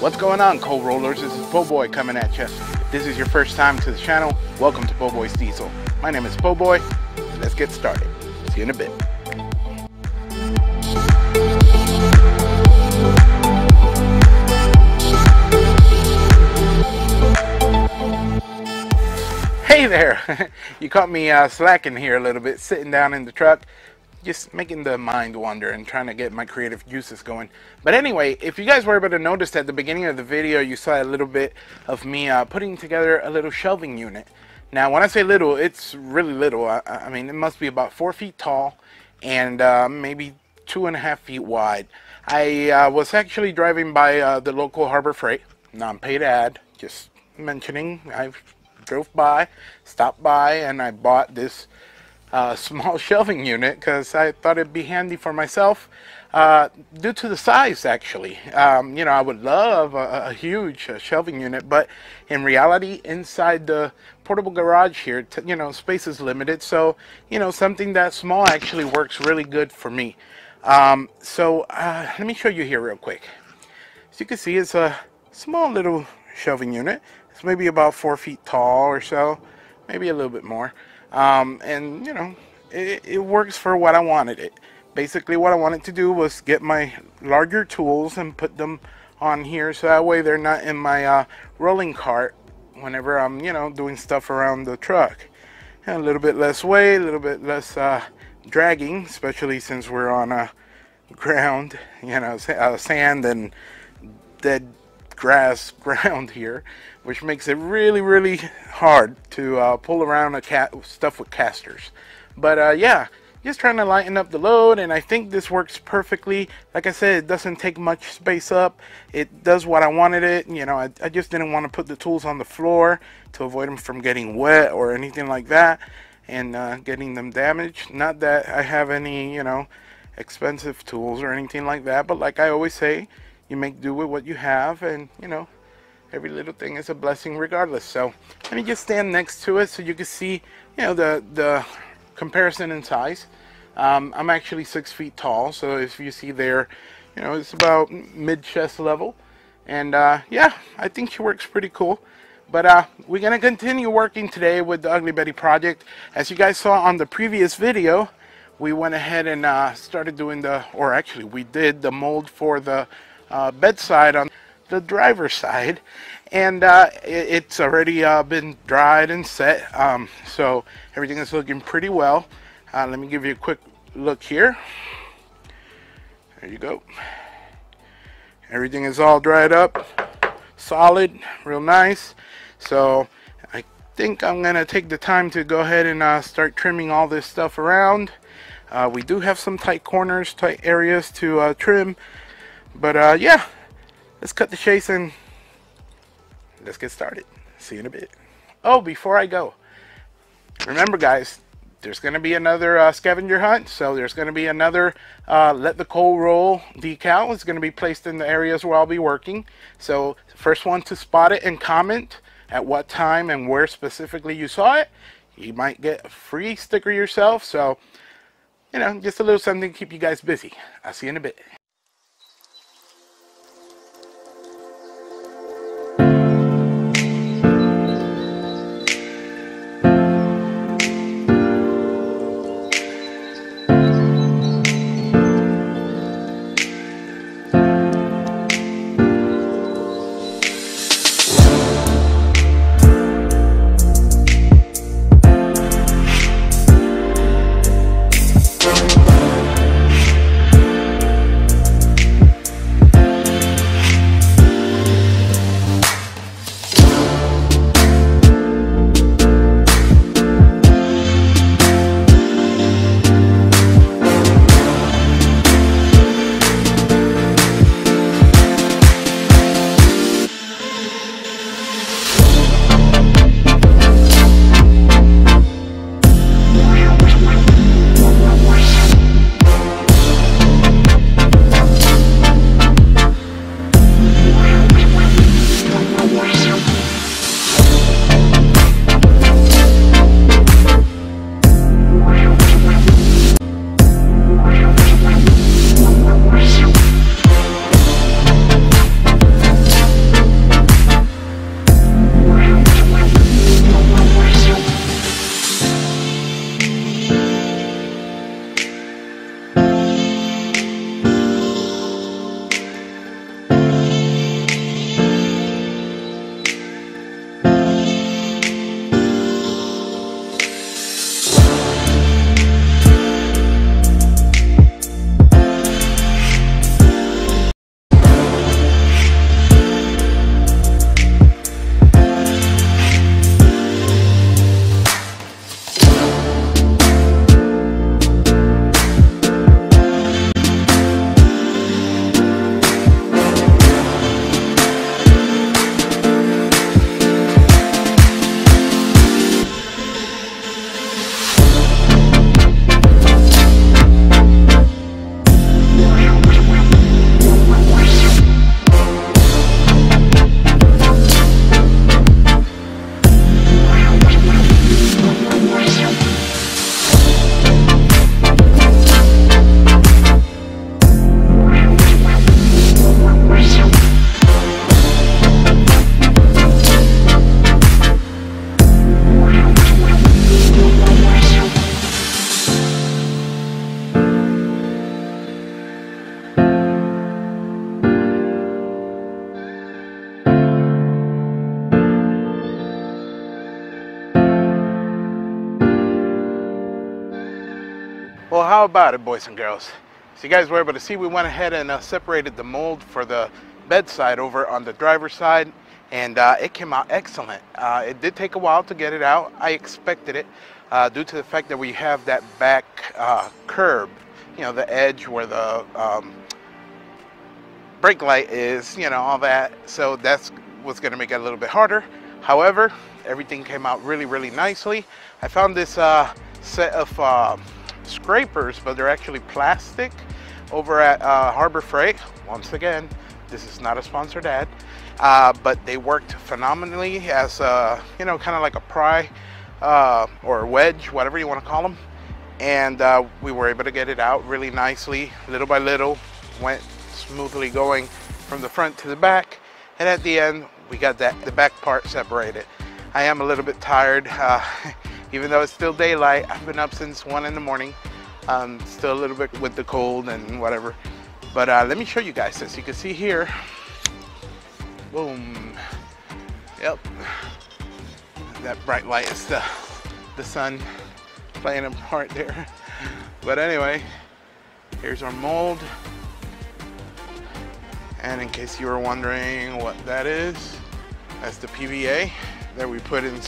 What's going on, coal rollers? This is PoBoy coming at you. If this is your first time to the channel, welcome to PoBoy's Diesel. My name is PoBoy. Let's get started. See you in a bit. Hey there! You caught me slacking here a little bit, sitting down in the truck, just making the mind wander and trying to get my creative juices going. But anyway, if you guys were able to notice at the beginning of the video, you saw a little bit of me putting together a little shelving unit. Now, when I say little, it's really little. I mean, it must be about 4 feet tall and maybe 2.5 feet wide. I was actually driving by the local Harbor Freight, non-paid ad, just mentioning. I drove by, stopped by, and I bought this small shelving unit because I thought it'd be handy for myself due to the size. Actually, you know, I would love a huge shelving unit, but in reality, inside the portable garage here, you know, space is limited, so you know, something that small actually works really good for me. Let me show you here real quick. As you can see, it's a small little shelving unit. It's maybe about 4 feet tall or so, maybe a little bit more. And you know, it works for what I wanted it. Basically what I wanted to do was get my larger tools and put them on here, so that way they're not in my rolling cart whenever I'm, you know, doing stuff around the truck. And a little bit less weight, a little bit less dragging, especially since we're on ground, you know, sand and dead grass ground here, which makes it really hard to pull around stuff with casters. But yeah, just trying to lighten up the load, and I think this works perfectly. Like I said, it doesn't take much space up. It does what I wanted it. You know, I just didn't want to put the tools on the floor to avoid them from getting wet or anything like that and getting them damaged. Not that I have any, you know, expensive tools or anything like that, but like I always say, you make do with what you have, and you know, every little thing is a blessing regardless. So let me just stand next to it so you can see, you know, the comparison in size. I'm actually 6 feet tall, so if you see there, you know, it's about mid-chest level. And yeah, I think she works pretty cool. But we're gonna continue working today with the Ugly Betty project. As you guys saw on the previous video, we went ahead and started doing we did the mold for the bedside on the driver's side, and it's already been dried and set, so everything is looking pretty well. Let me give you a quick look here. There you go. Everything is all dried up, solid, real nice. So I think I'm gonna take the time to go ahead and start trimming all this stuff around. We do have some tight corners, tight areas to trim. But yeah, let's cut the chase and let's get started. See you in a bit. Oh, before I go, remember guys, there's going to be another scavenger hunt. So there's going to be another Let the Coal Roll decal. It's going to be placed in the areas where I'll be working. So the first one to spot it and comment at what time and where specifically you saw it, you might get a free sticker yourself. So, you know, just a little something to keep you guys busy. I'll see you in a bit. Well, how about it, boys and girls? So you guys were able to see we went ahead and separated the mold for the bedside over on the driver's side, and it came out excellent. It did take a while to get it out. I expected it due to the fact that we have that back curb, you know, the edge where the brake light is, you know, all that. So that's what's going to make it a little bit harder. However, everything came out really, really nicely. I found this set of scrapers, but they're actually plastic, over at Harbor Freight. Once again, this is not a sponsored ad, but they worked phenomenally as you know, kind of like a pry or a wedge, whatever you want to call them. And we were able to get it out really nicely, little by little. Went smoothly going from the front to the back, and at the end we got the back part separated. I am a little bit tired, even though it's still daylight. I've been up since 1 in the morning. Still a little bit with the cold and whatever, but let me show you guys. As you can see here, boom, yep, that bright light is the sun playing a part there. But anyway, here's our mold, and in case you were wondering what that is, that's the PVA that we put in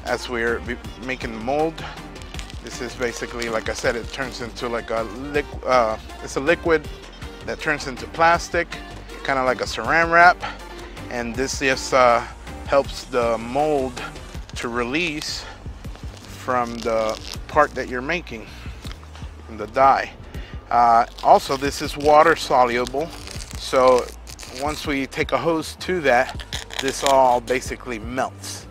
as we're making the mold. This is basically, like I said, it turns into like a it's a liquid that turns into plastic, kind of like a saran wrap, and this just helps the mold to release from the part that you're making, from the die. Also, this is water soluble, so once we take a hose to that, this all basically melts,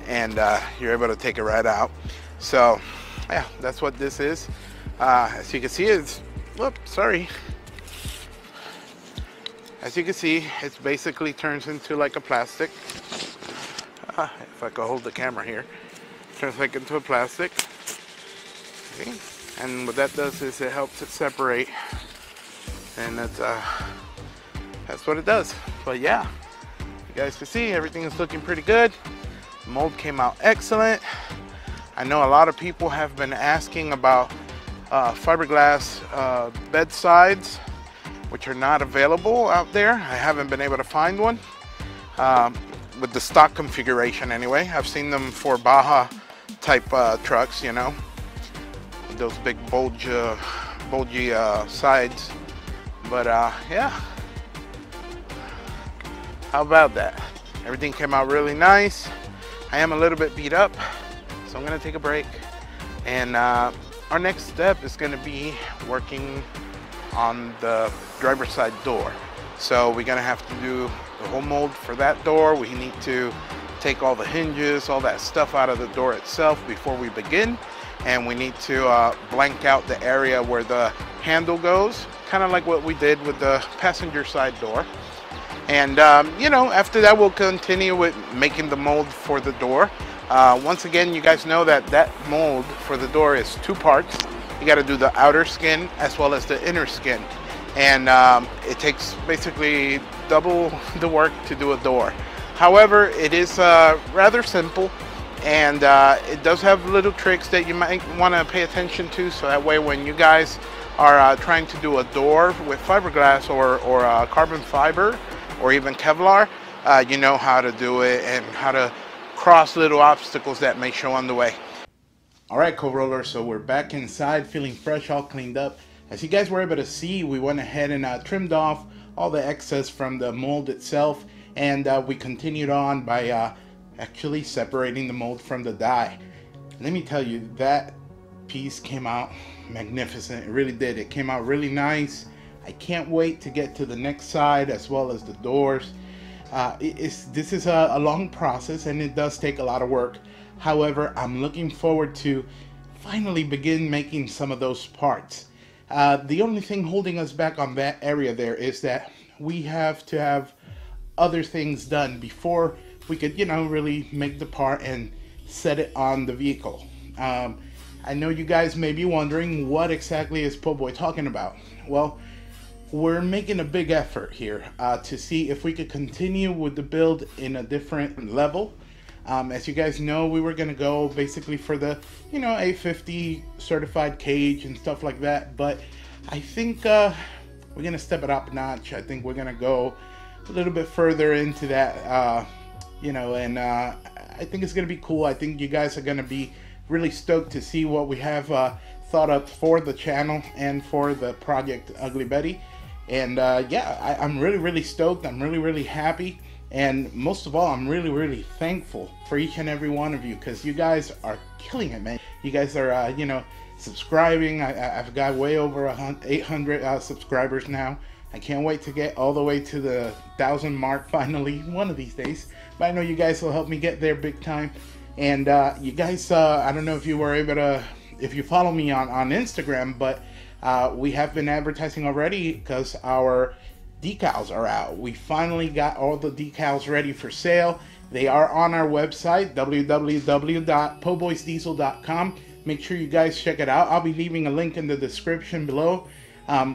and you're able to take it right out. So yeah, that's what this is. As you can see, it's, whoops, sorry. As you can see, it basically turns into like a plastic. If I could hold the camera here, turns like into a plastic. Okay. And what that does is it helps it separate, and that's what it does. But yeah, you guys can see everything is looking pretty good. The mold came out excellent. I know a lot of people have been asking about fiberglass bedsides, which are not available out there. I haven't been able to find one with the stock configuration anyway. I've seen them for Baja type trucks, you know, those big bulgy sides. But yeah, how about that? Everything came out really nice. I am a little bit beat up, so I'm gonna take a break, and our next step is gonna be working on the driver's side door. So we're gonna have to do the whole mold for that door. We need to take all the hinges, all that stuff out of the door itself before we begin, and we need to blank out the area where the handle goes, kind of like what we did with the passenger side door. And you know, after that we'll continue with making the mold for the door. Once again, you guys know that that mold for the door is 2 parts. You got to do the outer skin as well as the inner skin, and it takes basically double the work to do a door. However, it is rather simple, and it does have little tricks that you might want to pay attention to, so that way when you guys are trying to do a door with fiberglass or carbon fiber or even Kevlar, you know how to do it and how to cross little obstacles that may show on the way. All right, co-rollers, so we're back inside feeling fresh, all cleaned up. As you guys were able to see, we went ahead and trimmed off all the excess from the mold itself, and we continued on by actually separating the mold from the die. Let me tell you, that piece came out magnificent. It really did. It came out really nice. I can't wait to get to the next side as well as the doors. This is a long process, and it does take a lot of work. However, I'm looking forward to finally begin making some of those parts. The only thing holding us back on that area there is that we have to have other things done before we could, you know, really make the part and set it on the vehicle. I know you guys may be wondering, what exactly is PoBoy talking about? Well, we're making a big effort here to see if we could continue with the build in a different level. As you guys know, we were gonna go basically for the, you know, A50 certified cage and stuff like that, but I think we're gonna step it up a notch. I think we're gonna go a little bit further into that, you know, and I think it's gonna be cool. I think you guys are gonna be really stoked to see what we have thought up for the channel and for the project Ugly Betty. And yeah, I'm really stoked. I'm really happy. And most of all, I'm really thankful for each and every one of you, because you guys are killing it, man. You guys are, you know, subscribing. I've got way over 800 subscribers now. I can't wait to get all the way to the 1,000 mark finally, one of these days. But I know you guys will help me get there big time. And you guys, I don't know if you were able to, if you follow me on Instagram, but we have been advertising already because our decals are out. We finally got all the decals ready for sale. They are on our website, www.poboysdiesel.com. Make sure you guys check it out. I'll be leaving a link in the description below.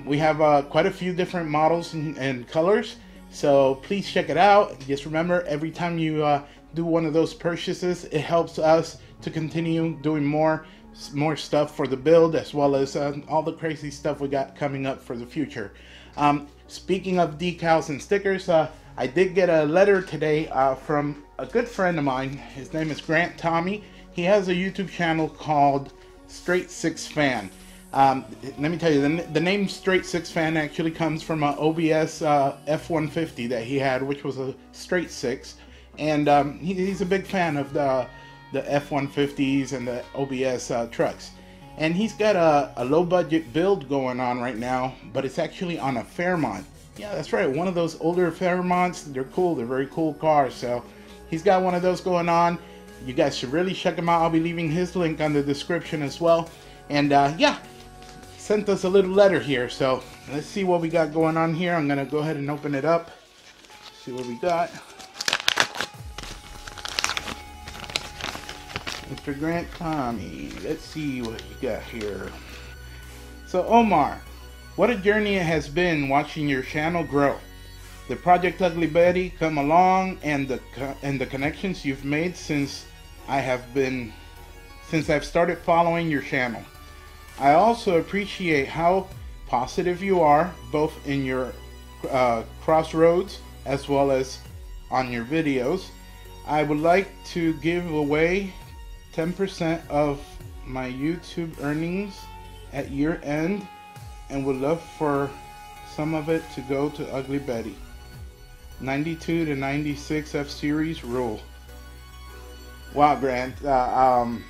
We have quite a few different models and colors, so please check it out. Just remember, every time you do one of those purchases, it helps us to continue doing more stuff for the build, as well as all the crazy stuff we got coming up for the future. Speaking of decals and stickers, I did get a letter today from a good friend of mine. His name is Grant Tommy. He has a YouTube channel called Straight Six Fan. Let me tell you, the name Straight Six Fan actually comes from an OBS F150 that he had, which was a straight six. And he's a big fan of the F150s and the OBS trucks. And he's got a low budget build going on right now, but it's actually on a Fairmont. Yeah, that's right, one of those older Fairmonts. They're cool, they're very cool cars. So he's got one of those going on. You guys should really check him out. I'll be leaving his link on the description as well. And yeah, sent us a little letter here. So let's see what we got going on here. I'm gonna go ahead and open it up. See what we got. Mr. Grant Tommy, let's see what you got here. So Omar, what a journey it has been watching your channel grow. The Project Ugly Betty come along, and the connections you've made since I've started following your channel. I also appreciate how positive you are, both in your crossroads as well as on your videos. I would like to give away 10% of my YouTube earnings at year end, and would love for some of it to go to Ugly Betty. 92 to 96 F-Series rule. Wow, Grant, I'm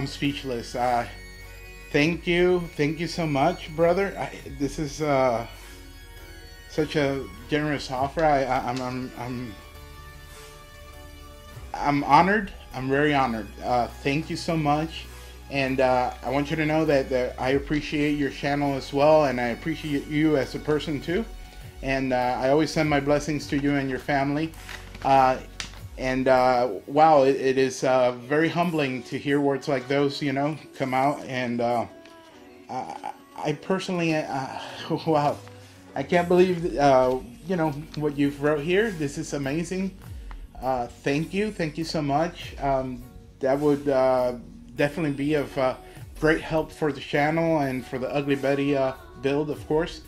speechless. Thank you so much, brother. This is such a generous offer. I'm honored. I'm very honored. Thank you so much. And I want you to know that I appreciate your channel as well, and I appreciate you as a person too. And I always send my blessings to you and your family. Wow, it is very humbling to hear words like those, you know, come out. And I personally, wow, I can't believe, you know, what you've wrote here. This is amazing. Thank you so much. That would definitely be of great help for the channel and for the Ugly Betty build, of course.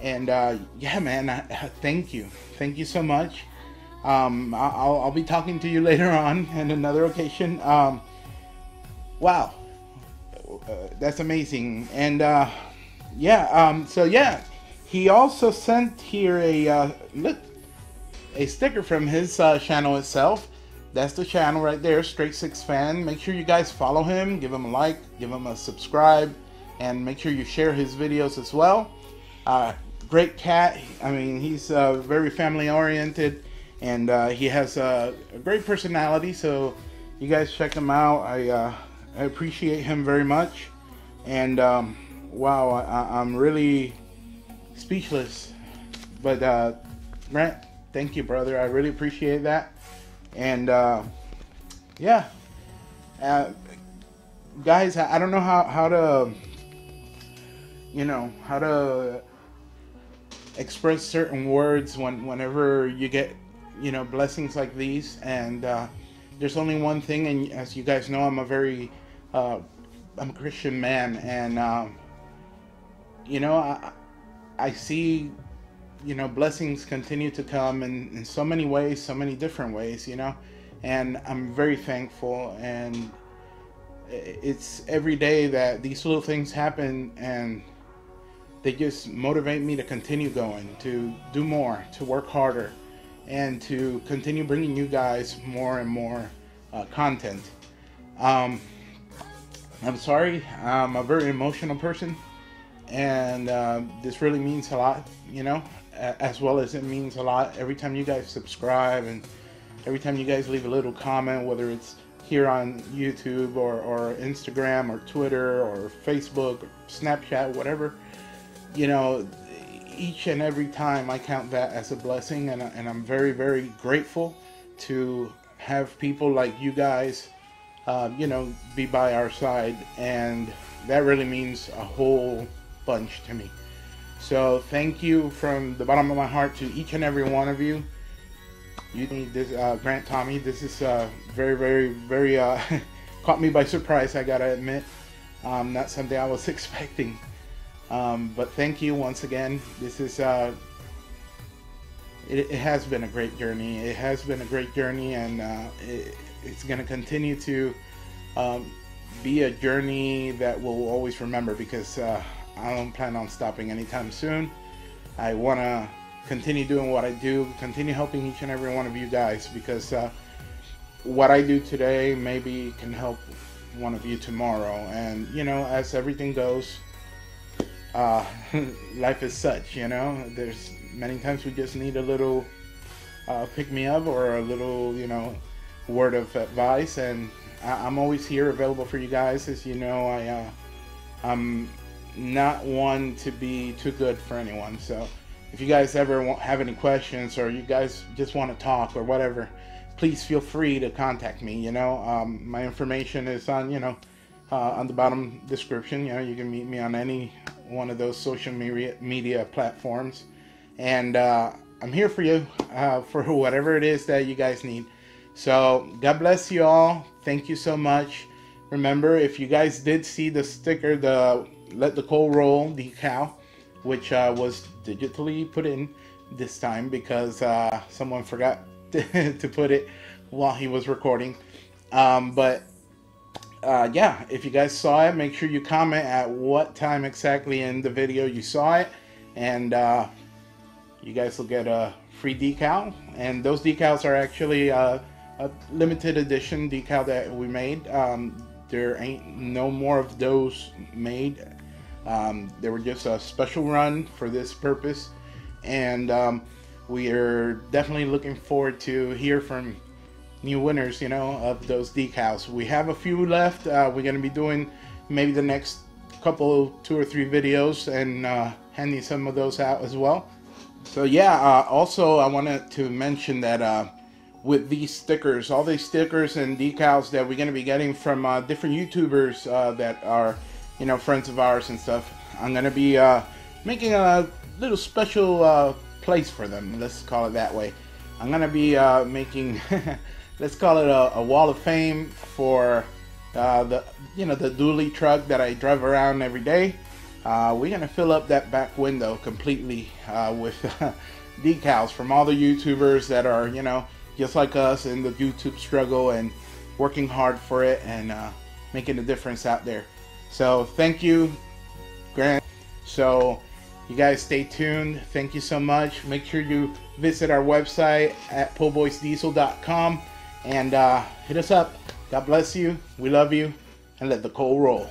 And yeah, man, thank you so much. I'll be talking to you later on in another occasion. Wow, that's amazing. And yeah, so yeah, he also sent here a sticker from his channel itself. That's the channel right there, Straight Six Fan. Make sure you guys follow him, give him a like, give him a subscribe, and make sure you share his videos as well. Great cat. I mean, he's very family oriented, and he has a great personality. So you guys check him out. I appreciate him very much. And wow, I'm really speechless. But Grant, thank you, brother. I really appreciate that. And yeah, guys, I don't know how to, you know, how to express certain words whenever you get, you know, blessings like these. And there's only one thing, and as you guys know, I'm a Christian man, and you know, I see, you know, blessings continue to come in so many ways, so many different ways, you know, and I'm very thankful. And it's every day that these little things happen, and they just motivate me to continue going, to do more, to work harder, and to continue bringing you guys more and more content. I'm sorry, I'm a very emotional person, and this really means a lot, you know, as well as it means a lot every time you guys subscribe, and every time you guys leave a little comment, whether it's here on YouTube or Instagram or Twitter or Facebook or Snapchat, whatever. You know, each and every time I count that as a blessing, and I'm very, very grateful to have people like you guys, you know, be by our side, and that really means a whole bunch to me. So thank you from the bottom of my heart to each and every one of you. You need this, Grant Tommy. This is very, very, very caught me by surprise, I gotta admit. Not something I was expecting. But thank you once again. This is it has been a great journey. It has been a great journey, and it's going to continue to be a journey that we'll always remember, because I don't plan on stopping anytime soon. I want to continue doing what I do, continue helping each and every one of you guys, because what I do today maybe can help one of you tomorrow. And you know, as everything goes, life is such, you know, there's many times we just need a little pick me up, or a little, you know, word of advice, and I'm always here available for you guys. As you know, I'm not one to be too good for anyone, so if you guys ever have any questions, or you guys just want to talk or whatever, please feel free to contact me. You know, my information is on, you know, on the bottom description. You know, you can meet me on any one of those social media platforms, and I'm here for you for whatever it is that you guys need. So God bless you all. Thank you so much. Remember, if you guys did see the sticker, the Let the Coal Roll decal, which was digitally put in this time because someone forgot to put it while he was recording, but yeah, if you guys saw it, make sure you comment at what time exactly in the video you saw it, and you guys will get a free decal. And those decals are actually a limited edition decal that we made. There ain't no more of those made. They were just a special run for this purpose, and we are definitely looking forward to hear from new winners, you know, of those decals. We have a few left. We're going to be doing maybe the next couple, 2 or 3 videos, and handing some of those out as well. So yeah, also I wanted to mention that with these stickers, all these stickers and decals that we're going to be getting from different YouTubers that are, you know, friends of ours and stuff, I'm going to be making a little special place for them. Let's call it that way. I'm going to be making let's call it a wall of fame for the, you know, the dually truck that I drive around every day. We're gonna fill up that back window completely with decals from all the YouTubers that are, you know, just like us in the YouTube struggle and working hard for it, and making a difference out there. So thank you, Grant. So you guys stay tuned. Thank you so much. Make sure you visit our website at PoBoysDiesel.com and hit us up. God bless you. We love you, and let the coal roll.